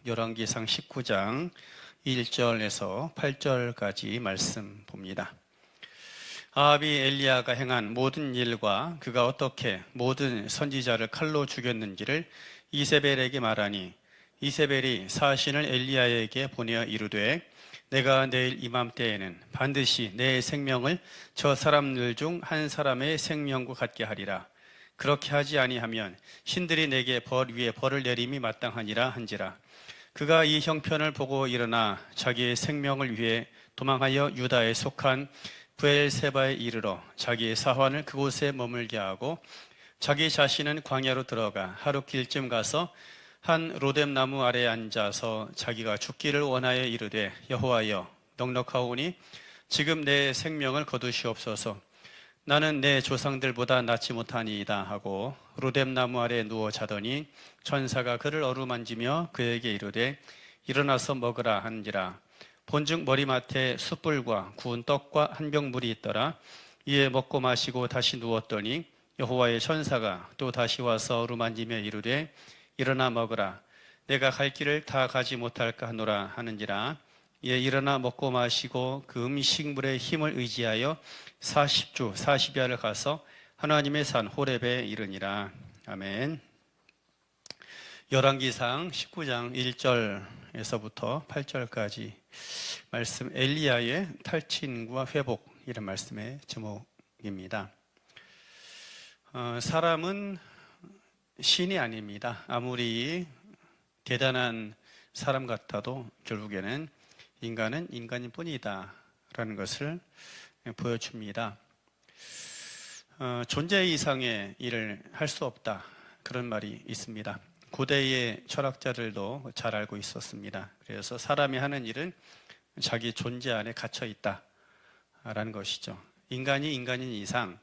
열왕기상 19장 1절에서 8절까지 말씀 봅니다. 아합이 엘리야가 행한 모든 일과 그가 어떻게 모든 선지자를 칼로 죽였는지를 이세벨에게 말하니 이세벨이 사신을 엘리야에게 보내어 이르되 내가 내일 이맘때에는 반드시 내 생명을 저 사람들 중 한 사람의 생명과 같게 하리라. 그렇게 하지 아니하면 신들이 내게 벌 위에 벌을 내림이 마땅하니라 한지라. 그가 이 형편을 보고 일어나 자기의 생명을 위해 도망하여 유다에 속한 브엘세바에 이르러 자기의 사환을 그곳에 머물게 하고 자기 자신은 광야로 들어가 하루 길쯤 가서 한 로뎀나무 아래에 앉아서 자기가 죽기를 원하여 이르되 여호와여 넉넉하오니 지금 내 생명을 거두시옵소서. 나는 내 조상들보다 낫지 못하니이다 하고 로뎀나무 아래에 누워 자더니 천사가 그를 어루만지며 그에게 이르되 일어나서 먹으라 한지라. 본즉 머리맡에 숯불과 구운 떡과 한 병 물이 있더라. 이에 먹고 마시고 다시 누웠더니 여호와의 천사가 또 다시 와서 어루만지며 이르되 일어나 먹으라. 내가 갈 길을 다 가지 못할까 하노라 하는지라. 이에 일어나 먹고 마시고 그 음식물의 힘을 의지하여 40주 40야를 가서 하나님의 산 호렙에 이르니라. 아멘. 열왕기상 19장 1절에서부터 8절까지 말씀, 엘리야의 탈진과 회복, 이런 말씀의 제목입니다. 사람은 신이 아닙니다. 아무리 대단한 사람 같아도 결국에는 인간은 인간일 뿐이다 라는 것을 보여줍니다. 존재 이상의 일을 할 수 없다, 그런 말이 있습니다. 고대의 철학자들도 잘 알고 있었습니다. 그래서 사람이 하는 일은 자기 존재 안에 갇혀 있다라는 것이죠. 인간이 인간인 이상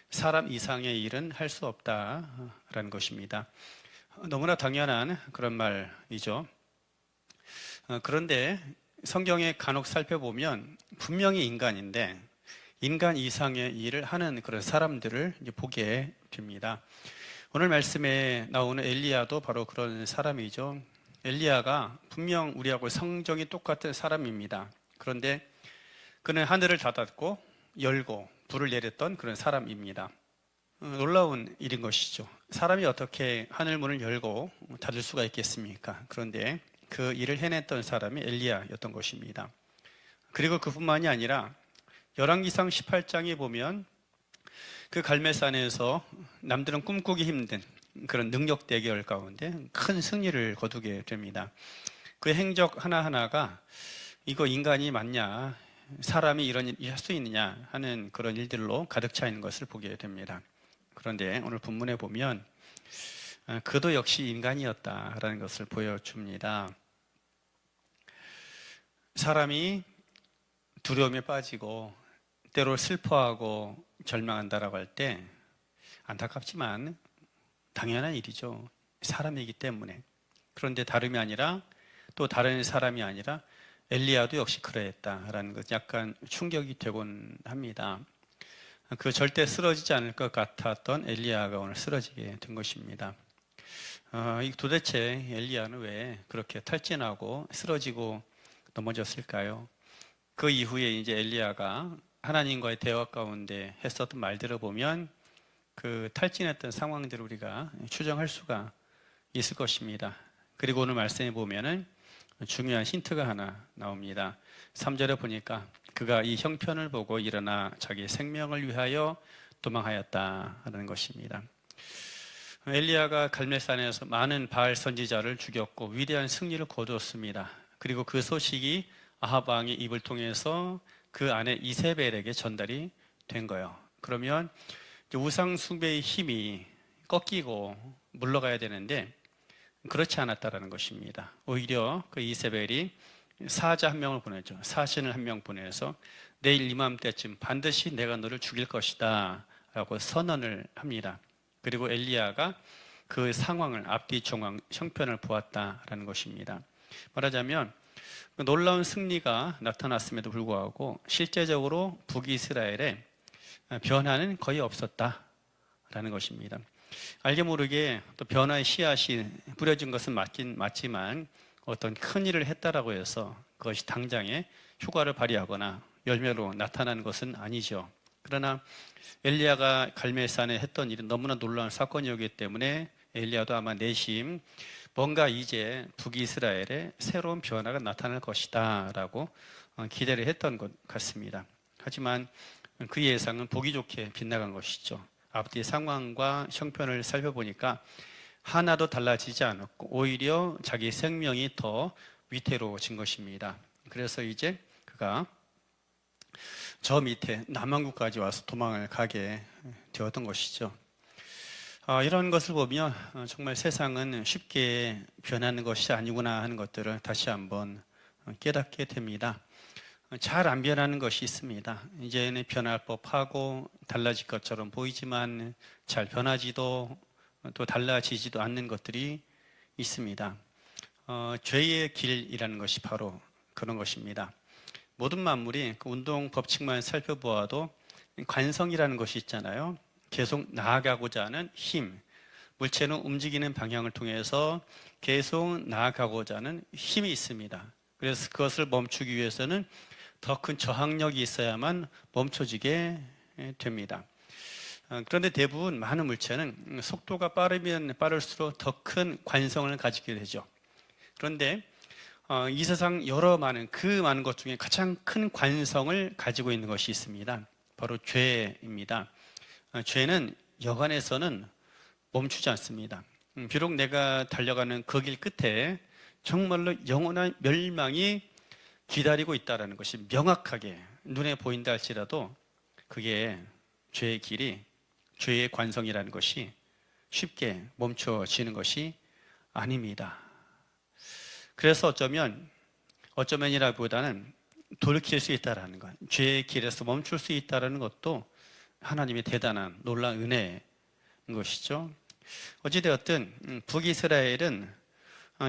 사람 이상의 일은 할 수 없다라는 것입니다. 너무나 당연한 그런 말이죠. 그런데 성경에 간혹 살펴보면 분명히 인간인데 인간 이상의 일을 하는 그런 사람들을 보게 됩니다. 오늘 말씀에 나오는 엘리야도 바로 그런 사람이죠. 엘리야가 분명 우리하고 성정이 똑같은 사람입니다. 그런데 그는 하늘을 닫았고 열고 불을 내렸던 그런 사람입니다. 놀라운 일인 것이죠. 사람이 어떻게 하늘 문을 열고 닫을 수가 있겠습니까? 그런데 그 일을 해냈던 사람이 엘리야였던 것입니다. 그리고 그뿐만이 아니라 열왕기상 18장에 보면 그 갈멜산에서 남들은 꿈꾸기 힘든 그런 능력 대결 가운데 큰 승리를 거두게 됩니다. 그 행적 하나하나가 이거 인간이 맞냐, 사람이 이런 일 할 수 있느냐 하는 그런 일들로 가득 차 있는 것을 보게 됩니다. 그런데 오늘 본문에 보면 그도 역시 인간이었다라는 것을 보여줍니다. 사람이 두려움에 빠지고 때로 슬퍼하고 절망한다라고 할 때 안타깝지만 당연한 일이죠. 사람이기 때문에. 그런데 다름이 아니라 또 다른 사람이 아니라 엘리야도 역시 그러했다라는 것, 약간 충격이 되곤 합니다. 그 절대 쓰러지지 않을 것 같았던 엘리야가 오늘 쓰러지게 된 것입니다. 도대체 엘리야는 왜 그렇게 탈진하고 쓰러지고 넘어졌을까요? 그 이후에 이제 엘리야가 하나님과의 대화 가운데 했었던 말들을 보면 그 탈진했던 상황들을 우리가 추정할 수가 있을 것입니다. 그리고 오늘 말씀에 보면은 중요한 힌트가 하나 나옵니다. 3절에 보니까 그가 이 형편을 보고 일어나 자기 생명을 위하여 도망하였다라는 것입니다. 엘리야가 갈멜산에서 많은 바알 선지자를 죽였고 위대한 승리를 거두었습니다. 그리고 그 소식이 아합 왕의 입을 통해서 그 아내 이세벨에게 전달이 된 거예요. 그러면 우상 숭배의 힘이 꺾이고 물러가야 되는데 그렇지 않았다라는 것입니다. 오히려 그 이세벨이 사자 한 명을 보내죠. 사신을 한 명 보내서 내일 이맘때쯤 반드시 내가 너를 죽일 것이다 라고 선언을 합니다. 그리고 엘리야가 그 상황을 앞뒤 정황 형편을 보았다라는 것입니다. 말하자면 놀라운 승리가 나타났음에도 불구하고 실제적으로 북이스라엘에 변화는 거의 없었다라는 것입니다. 알게 모르게 또 변화의 씨앗이 뿌려진 것은 맞지만 어떤 큰 일을 했다라고 해서 그것이 당장에 효과를 발휘하거나 열매로 나타나는 것은 아니죠. 그러나 엘리야가 갈멜산에 했던 일은 너무나 놀라운 사건이었기 때문에 엘리야도 아마 내심 뭔가 이제 북이스라엘에 새로운 변화가 나타날 것이다 라고 기대를 했던 것 같습니다. 하지만 그 예상은 보기 좋게 빗나간 것이죠. 앞뒤 상황과 형편을 살펴보니까 하나도 달라지지 않았고 오히려 자기 생명이 더 위태로워진 것입니다. 그래서 이제 그가 저 밑에 남한국까지 와서 도망을 가게 되었던 것이죠. 이런 것을 보면 정말 세상은 쉽게 변하는 것이 아니구나 하는 것들을 다시 한번 깨닫게 됩니다. 잘 안 변하는 것이 있습니다. 이제는 변할 법하고 달라질 것처럼 보이지만 잘 변하지도 또 달라지지도 않는 것들이 있습니다. 죄의 길이라는 것이 바로 그런 것입니다. 모든 만물이 그 운동 법칙만 살펴보아도 관성이라는 것이 있잖아요. 계속 나아가고자 하는 힘, 물체는 움직이는 방향을 통해서 계속 나아가고자 하는 힘이 있습니다. 그래서 그것을 멈추기 위해서는 더 큰 저항력이 있어야만 멈춰지게 됩니다. 그런데 대부분 많은 물체는 속도가 빠르면 빠를수록 더 큰 관성을 가지게 되죠. 그런데 이 세상 그 많은 것 중에 가장 큰 관성을 가지고 있는 것이 있습니다. 바로 죄입니다. 죄는 여간에서는 멈추지 않습니다. 비록 내가 달려가는 그 길 끝에 정말로 영원한 멸망이 기다리고 있다는 것이 명확하게 눈에 보인다 할지라도 그게 죄의 길이, 죄의 관성이라는 것이 쉽게 멈춰지는 것이 아닙니다. 그래서 어쩌면이라기보다는 돌이킬 수 있다는 것, 죄의 길에서 멈출 수 있다는 것도 하나님의 대단한 놀라운 은혜인 것이죠. 어찌되었든 북이스라엘은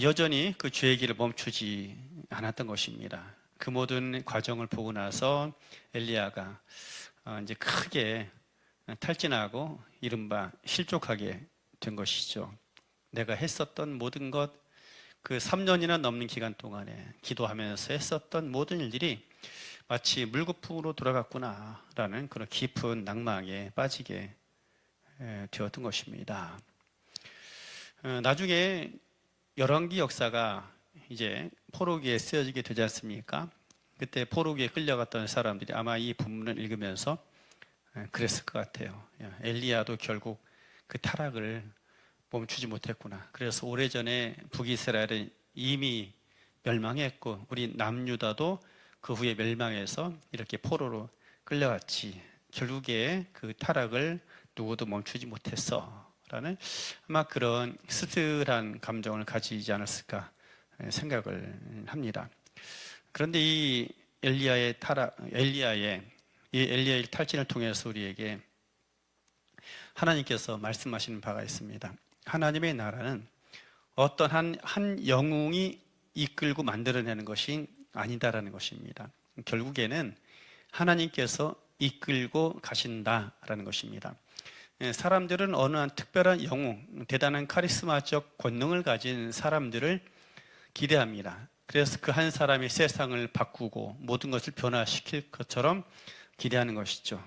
여전히 그 죄의 길을 멈추지 않았던 것입니다. 그 모든 과정을 보고 나서 엘리야가 이제 크게 탈진하고 이른바 실족하게 된 것이죠. 내가 했었던 모든 것, 그 3년이나 넘는 기간 동안에 기도하면서 했었던 모든 일들이 마치 물거품으로 돌아갔구나라는 그런 깊은 낭망에 빠지게 되었던 것입니다. 나중에 열왕기 역사가 이제 포로기에 쓰여지게 되지 않습니까? 그때 포로기에 끌려갔던 사람들이 아마 이 본문을 읽으면서 그랬을 것 같아요. 엘리야도 결국 그 타락을 멈추지 못했구나. 그래서 오래전에 북이스라엘은 이미 멸망했고 우리 남유다도 그 후에 멸망해서 이렇게 포로로 끌려갔지. 결국에 그 타락을 누구도 멈추지 못했어 라는 아마 그런 쓸쓸한 감정을 가지지 않았을까 생각을 합니다. 그런데 이 엘리야의 탈진을 통해서 우리에게 하나님께서 말씀하시는 바가 있습니다. 하나님의 나라는 어떤 한 영웅이 이끌고 만들어내는 것이 아니다라는 것입니다. 결국에는 하나님께서 이끌고 가신다라는 것입니다. 사람들은 어느 한 특별한 영웅, 대단한 카리스마적 권능을 가진 사람들을 기대합니다. 그래서 그 한 사람이 세상을 바꾸고 모든 것을 변화시킬 것처럼 기대하는 것이죠.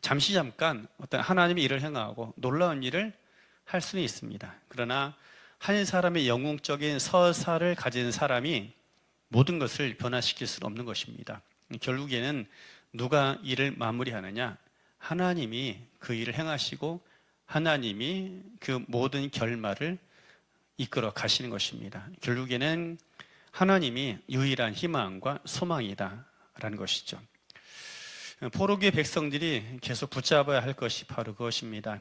잠깐 어떤 하나님의 일을 행하고 놀라운 일을 할 수는 있습니다. 그러나 한 사람의 영웅적인 서사를 가진 사람이 모든 것을 변화시킬 수는 없는 것입니다. 결국에는 누가 일을 마무리하느냐? 하나님이 그 일을 행하시고 하나님이 그 모든 결말을 이끌어 가시는 것입니다. 결국에는 하나님이 유일한 희망과 소망이다라는 것이죠. 포로기의 백성들이 계속 붙잡아야 할 것이 바로 그것입니다.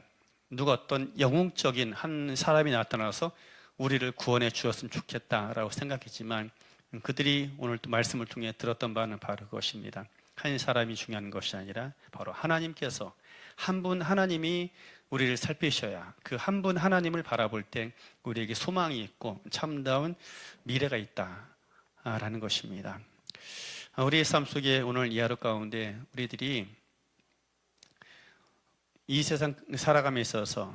누가 어떤 영웅적인 한 사람이 나타나서 우리를 구원해 주었으면 좋겠다라고 생각했지만 그들이 오늘 또 말씀을 통해 들었던 바는 바로 그것입니다. 한 사람이 중요한 것이 아니라 바로 하나님께서 한 분 하나님이 우리를 살피셔야 그 한 분 하나님을 바라볼 때 우리에게 소망이 있고 참다운 미래가 있다라는 것입니다. 우리의 삶 속에 오늘 이 하루 가운데 우리들이 이 세상 살아감에 있어서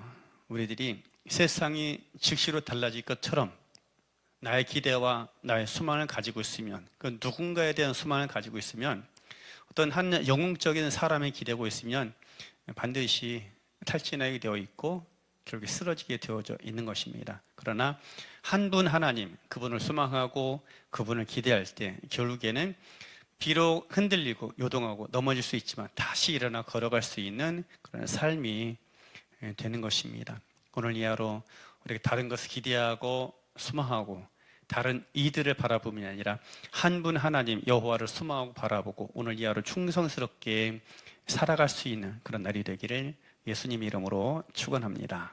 우리들이 세상이 즉시로 달라질 것처럼 나의 기대와 나의 소망을 가지고 있으면, 그 누군가에 대한 소망을 가지고 있으면, 어떤 한 영웅적인 사람을 기대고 있으면 반드시 탈진하게 되어 있고 결국에 쓰러지게 되어져 있는 것입니다. 그러나 한 분 하나님, 그분을 소망하고 그분을 기대할 때 결국에는 비록 흔들리고 요동하고 넘어질 수 있지만 다시 일어나 걸어갈 수 있는 그런 삶이 되는 것입니다. 오늘 이 하루 우리가 다른 것을 기대하고 소망하고 다른 이들을 바라보는 게 아니라 한 분 하나님 여호와를 소망하고 바라보고 오늘 이 하루 충성스럽게 살아갈 수 있는 그런 날이 되기를 예수님 이름으로 축원합니다.